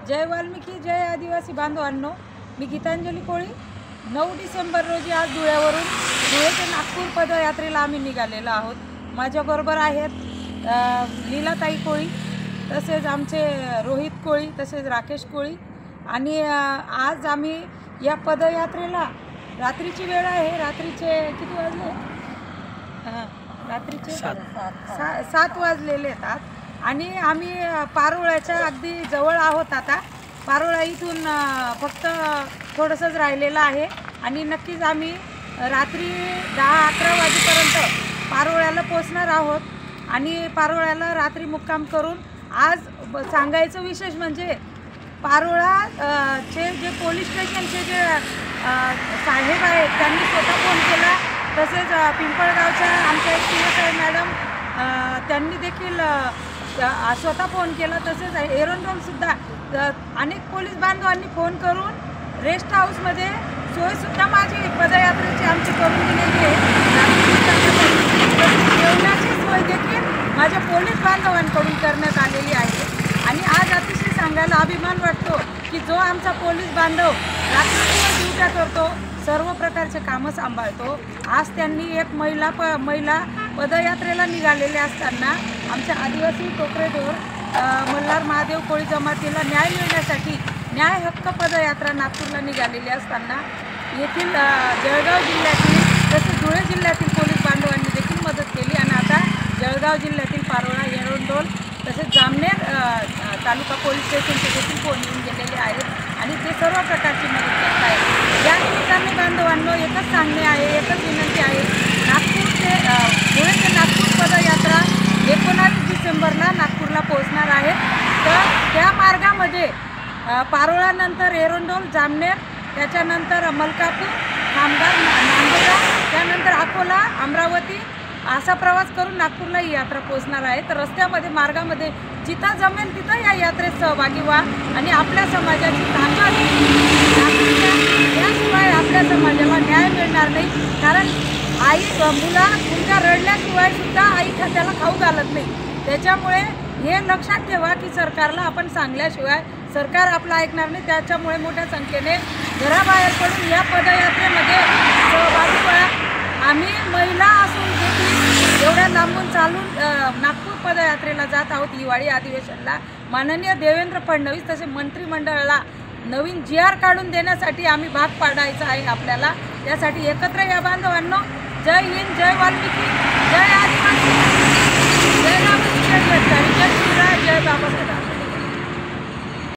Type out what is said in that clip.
जय वाल्मिकी, जय आदिवासी बांधवांनो. मी गीतांजली कोळी. 9 डिसेंबर रोजी आज धुळे ते नागपूर पदयात्रेला आम्ही निघालेलो आहोत. माझ्याबरोबर आहेत लीलाताई कोळी, तसेच आमचे रोहित कोळी, तसेच राकेश कोळी. आणि आज आम्ही या पदयात्रेला रात्रीची वेळ आहे. रात्रीचे किती वाजले? रात्रीचे 7 वाजलेले आहेत. आणि आम्ही पारोळ्याच्या अगदी जवळ आहोत. आता पारोळा इथून फक्त थोडंसंच राहिलेलं आहे. आणि नक्कीच आम्ही रात्री 10-11 वाजेपर्यंत पारोळ्याला पोचणार आहोत. आणि पारोळ्याला रात्री मुक्काम करून आज सांगायचं विशेष म्हणजे पारोळा जे पोलीस स्टेशनचे जे साहेब आहेत त्यांनी स्वतः फोन केला. तसेच पिंपळगावच्या आमच्या PSI मॅडम त्यांनी देखील स्वतः फोन केला. तसेच एरंडोलसुद्धा अनेक पोलीस बांधवांनी फोन करून रेस्ट हाऊसमध्ये सोयसुद्धा माझी पदयात्रेची आमची करून दिलेली आहे. जेवणाची सोय देखील माझ्या पोलीस बांधवांकडून करण्यात आलेली आहे. आणि आज अतिशय सांगायला अभिमान वाटतो की जो आमचा पोलीस बांधव रात्रंदिवस ड्युट्या करतो, सर्व प्रकारचे कामं सांभाळतो. आज त्यांनी एक महिला पदयात्रेला निघालेले असताना आमच्या आदिवासी टोकरेढोर मल्हार महादेव कोळी जमातीला न्याय मिळण्यासाठी न्याय हक्क पदयात्रा नागपूरला निघालेली असताना येथील जळगाव जिल्ह्यातील तसेच धुळे जिल्ह्यातील पोलीस बांधवांनी देखील मदत केली. आणि आता जळगाव जिल्ह्यातील पारोळा, एरंडोल तसेच जामनेर तालुका पोलीस स्टेशनचे देखील फोन येऊन गेलेले आहेत आणि ते सर्व प्रकारची मदत करत आहेत. या ठिकाणी बांधवांनो एकच सांगणे आहे, एकच विनंती आहे. धुळे ते नागपूर पदयात्रा 19 डिसेंबरला नागपूरला पोहोचणार आहे. तर त्या मार्गामध्ये पारोळानंतर एरंडोल, जामनेर, त्याच्यानंतर मलकापूर, खामगाव, नांदोरा, त्यानंतर अकोला, अमरावती असा प्रवास करून नागपूरला ही यात्रा पोहोचणार आहे. तर रस्त्यामध्ये मार्गामध्ये जिथं जमेल तिथं या यात्रेत सहभागी व्हा आणि आपल्या समाजाची ताकद याशिवाय आपल्या समाजाला न्याय मिळणार नाही. कारण मुलगा रडल्याशिवाय सुद्धा आई त्याला खाऊ घालत नाही. त्याच्यामुळे हे लक्षात ठेवा की सरकारला आपण सांगल्याशिवाय सरकार आपलं ऐकणार नाही. त्याच्यामुळे मोठ्या संख्येने घराबाहेर पडून या पदयात्रेमध्ये सहभागी व्हा. आम्ही महिला असून देखील एवढ्या लांबून चालून नागपूर पदयात्रेला जात आहोत. हिवाळी अधिवेशनला माननीय देवेंद्र फडणवीस तसे मंत्रिमंडळाला नवीन GR काढून देण्यासाठी आम्ही भाग पाडायचा आहे आपल्याला. यासाठी एकत्र या बांधवांनो. जय हिंद, जय वाल्मिकी, जय आदिवासी, जय राम, जय शिवराय, जय बाबासाहेब.